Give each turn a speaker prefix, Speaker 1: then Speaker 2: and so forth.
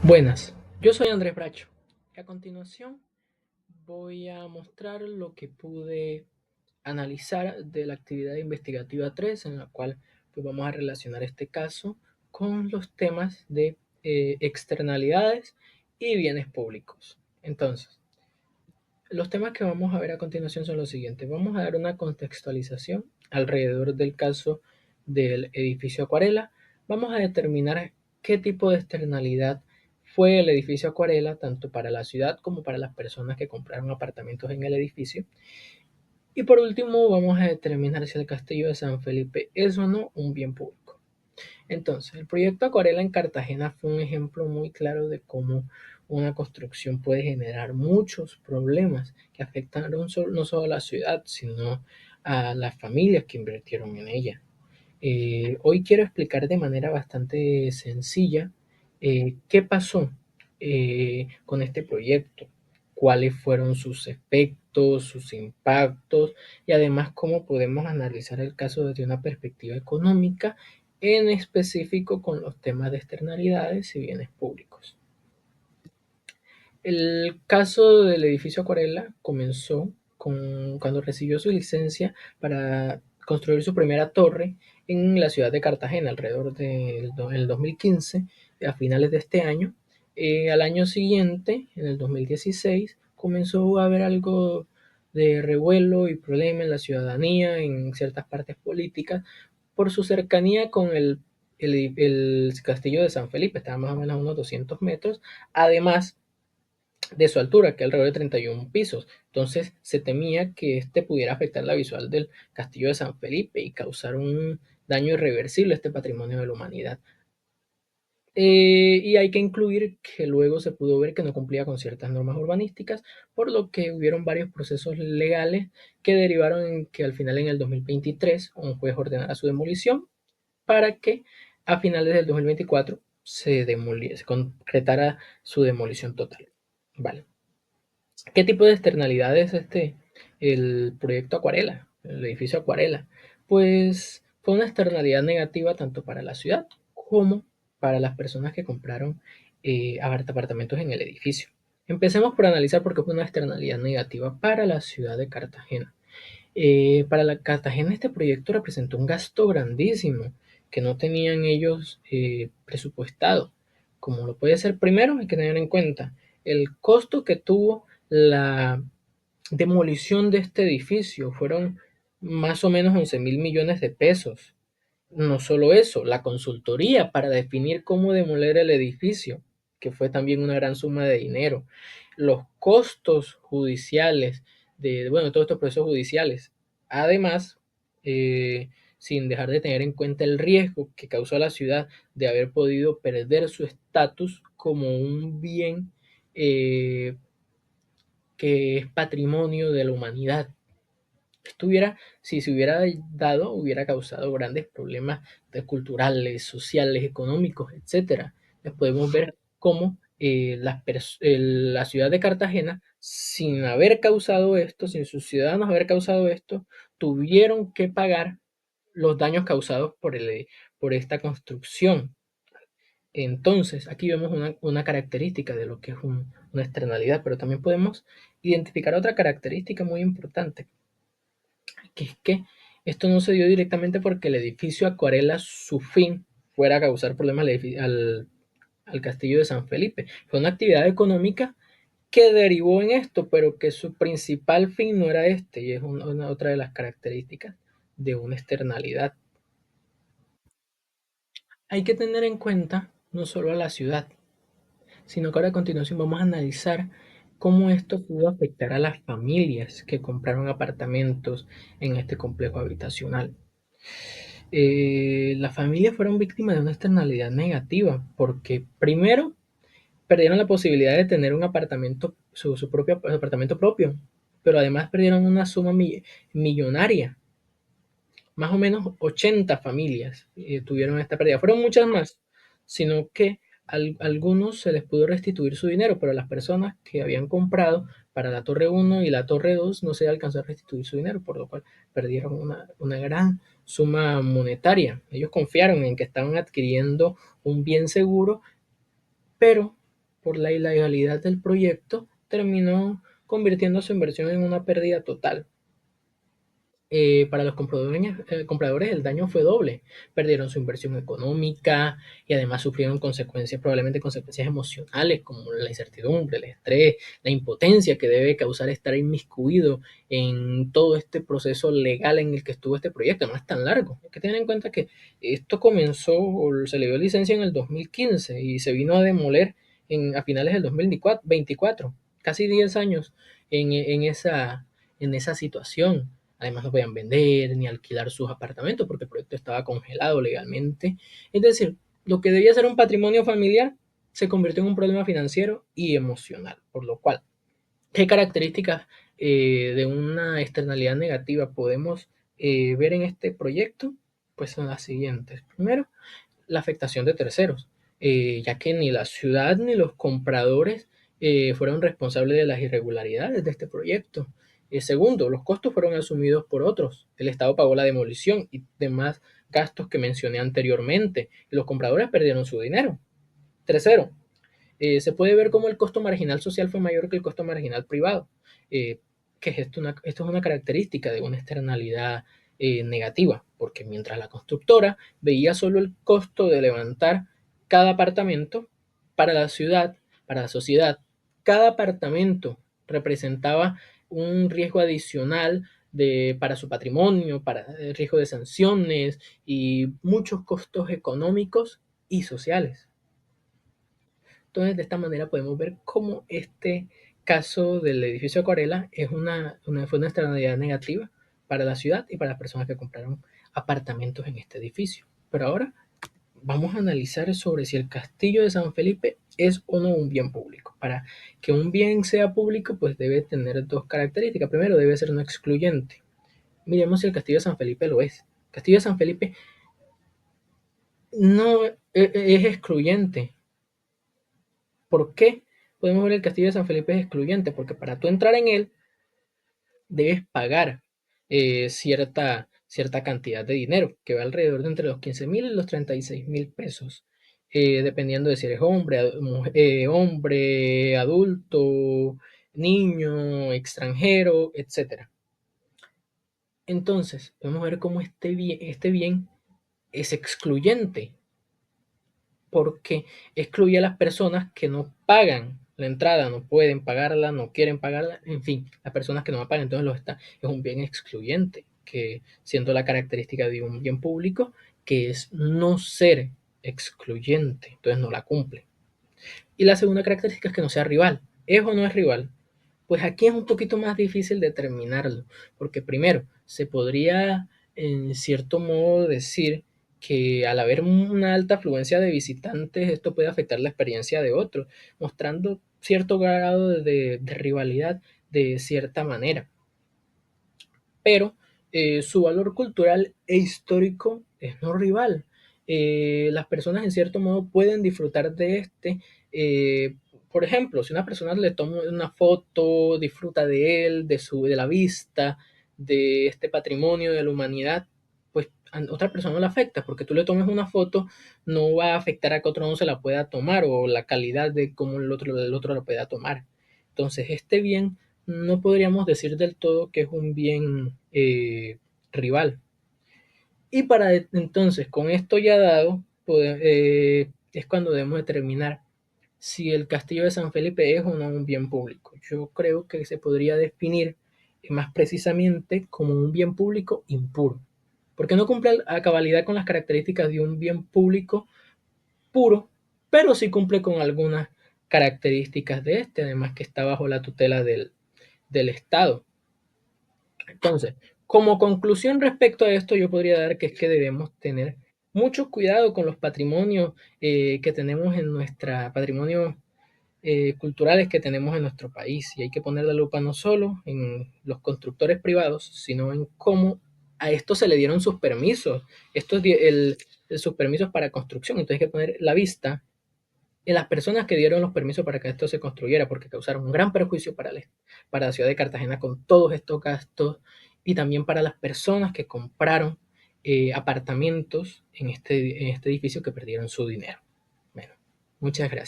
Speaker 1: Buenas, yo soy Andrés Bracho y a continuación voy a mostrar lo que pude analizar de la actividad investigativa 3, en la cual pues, vamos a relacionar este caso con los temas de externalidades y bienes públicos. Entonces, los temas que vamos a ver a continuación son los siguientes. Vamos a dar una contextualización alrededor del caso del edificio Acuarela. Vamos a determinar qué tipo de externalidad fue el edificio Acuarela, tanto para la ciudad como para las personas que compraron apartamentos en el edificio. Y por último, vamos a determinar si el castillo de San Felipe es o no un bien público. Entonces, el proyecto Acuarela en Cartagena fue un ejemplo muy claro de cómo una construcción puede generar muchos problemas que afectan no solo a la ciudad, sino a las familias que invirtieron en ella. Hoy quiero explicar de manera bastante sencilla qué pasó con este proyecto, cuáles fueron sus efectos, sus impactos y además cómo podemos analizar el caso desde una perspectiva económica, en específico con los temas de externalidades y bienes públicos. El caso del edificio Acuarela comenzó cuando recibió su licencia para construir su primera torre en la ciudad de Cartagena alrededor del 2015, a finales de este año. Al año siguiente, en el 2016, comenzó a haber algo de revuelo y problema en la ciudadanía, en ciertas partes políticas, por su cercanía con el castillo de San Felipe, estaba más o menos a unos 200 metros, además de su altura, que alrededor de 31 pisos. Entonces se temía que este pudiera afectar la visual del castillo de San Felipe y causar un daño irreversible a este patrimonio de la humanidad. Y hay que incluir que luego se pudo ver que no cumplía con ciertas normas urbanísticas, por lo que hubieron varios procesos legales que derivaron en que al final en el 2023 un juez ordenara su demolición para que a finales del 2024 se concretara su demolición total. Vale. ¿Qué tipo de externalidades el proyecto Acuarela, el edificio Acuarela? Pues fue una externalidad negativa tanto para la ciudad como para las personas que compraron apartamentos en el edificio. Empecemos por analizar por qué fue una externalidad negativa para la ciudad de Cartagena. Para la Cartagena este proyecto representó un gasto grandísimo que no tenían ellos presupuestado. Como lo puede ser primero, hay que tener en cuenta el costo que tuvo la demolición de este edificio. Fueron más o menos 11.000 millones de pesos. No solo eso, la consultoría para definir cómo demoler el edificio, que fue también una gran suma de dinero. Los costos judiciales bueno, todos estos procesos judiciales. Además, sin dejar de tener en cuenta el riesgo que causó a la ciudad de haber podido perder su estatus como un bien que es patrimonio de la humanidad. Si se hubiera dado, hubiera causado grandes problemas culturales, sociales, económicos, etcétera. Podemos ver cómo la ciudad de Cartagena, sin haber causado esto, sin sus ciudadanos haber causado esto, tuvieron que pagar los daños causados por esta construcción. Entonces, aquí vemos una característica de lo que es una externalidad, pero también podemos identificar otra característica muy importante, que es que esto no se dio directamente porque el edificio Acuarela, su fin fuera a causar problemas al castillo de San Felipe. Fue una actividad económica que derivó en esto, pero que su principal fin no era este, y es otra de las características de una externalidad. Hay que tener en cuenta no solo a la ciudad, sino que ahora a continuación vamos a analizar cómo esto pudo afectar a las familias que compraron apartamentos en este complejo habitacional. Las familias fueron víctimas de una externalidad negativa porque primero perdieron la posibilidad de tener un apartamento, su propio apartamento propio, pero además perdieron una suma millonaria. Más o menos 80 familias tuvieron esta pérdida. Fueron muchas más, sino que a algunos se les pudo restituir su dinero, pero a las personas que habían comprado para la Torre 1 y la Torre 2 no se alcanzó a restituir su dinero, por lo cual perdieron una gran suma monetaria. Ellos confiaron en que estaban adquiriendo un bien seguro, pero por la ilegalidad del proyecto, terminó convirtiendo su inversión en una pérdida total. Para los compradores el daño fue doble. Perdieron su inversión económica y además sufrieron consecuencias, probablemente consecuencias emocionales como la incertidumbre, el estrés, la impotencia que debe causar estar inmiscuido en todo este proceso legal en el que estuvo este proyecto. No es tan largo. Hay que tener en cuenta que esto comenzó, o se le dio licencia en el 2015 y se vino a demoler a finales del 2024, casi 10 años en esa situación. Además no podían vender ni alquilar sus apartamentos porque el proyecto estaba congelado legalmente. Es decir, lo que debía ser un patrimonio familiar se convirtió en un problema financiero y emocional. Por lo cual, ¿qué características de una externalidad negativa podemos ver en este proyecto? Pues son las siguientes. Primero, la afectación de terceros, ya que ni la ciudad ni los compradores fueron responsables de las irregularidades de este proyecto. Segundo, los costos fueron asumidos por otros. El Estado pagó la demolición y demás gastos que mencioné anteriormente, y los compradores perdieron su dinero. Tercero, se puede ver cómo el costo marginal social fue mayor que el costo marginal privado. Eh, que esto es una característica de una externalidad negativa, porque mientras la constructora veía solo el costo de levantar cada apartamento, para la ciudad, para la sociedad, cada apartamento representaba un riesgo adicional para su patrimonio, para el riesgo de sanciones y muchos costos económicos y sociales. Entonces, de esta manera podemos ver cómo este caso del edificio Acuarela fue una externalidad negativa para la ciudad y para las personas que compraron apartamentos en este edificio. Pero ahora vamos a analizar sobre si el castillo de San Felipe es o no un bien público. Para que un bien sea público, pues debe tener dos características. Primero, debe ser no excluyente. Miremos si el castillo de San Felipe lo es. El castillo de San Felipe no es excluyente. ¿Por qué podemos ver el castillo de San Felipe es excluyente? Porque para tú entrar en él debes pagar cierta cantidad de dinero, que va alrededor de entre los 15.000 y los 36.000 pesos, dependiendo de si eres hombre, adulto, niño, extranjero, etcétera. Entonces, podemos ver cómo este bien es excluyente, porque excluye a las personas que no pagan la entrada, no pueden pagarla, no quieren pagarla, en fin, las personas que no la pagan, entonces es un bien excluyente, que siendo la característica de un bien público, que es no ser excluyente, entonces no la cumple. Y la segunda característica es que no sea rival. ¿Es o no es rival? Pues aquí es un poquito más difícil determinarlo, porque primero se podría en cierto modo decir que al haber una alta afluencia de visitantes, esto puede afectar la experiencia de otros, mostrando cierto grado de rivalidad de cierta manera. Pero su valor cultural e histórico es no rival. Las personas en cierto modo pueden disfrutar de este. Por ejemplo, si una persona le toma una foto, disfruta de él, de la vista, de este patrimonio de la humanidad, pues a otra persona no le afecta, porque tú le tomes una foto, no va a afectar a que otro no se la pueda tomar o la calidad de cómo el otro la pueda tomar. Entonces, este bien no podríamos decir del todo que es un bien rival. Y para entonces, con esto ya dado, es cuando debemos determinar si el castillo de San Felipe es o no un bien público. Yo creo que se podría definir más precisamente como un bien público impuro, porque no cumple a cabalidad con las características de un bien público puro, pero sí cumple con algunas características de este, además que está bajo la tutela del Estado. Entonces, como conclusión respecto a esto, yo podría dar que es que debemos tener mucho cuidado con los patrimonios que tenemos en nuestra patrimonio culturales que tenemos en nuestro país, y hay que poner la lupa no solo en los constructores privados, sino en cómo a esto se le dieron sus permisos, sus permisos para construcción. Entonces hay que poner la vista en las personas que dieron los permisos para que esto se construyera, porque causaron un gran perjuicio para la ciudad de Cartagena con todos estos gastos, y también para las personas que compraron apartamentos en este edificio, que perdieron su dinero. Bueno, muchas gracias.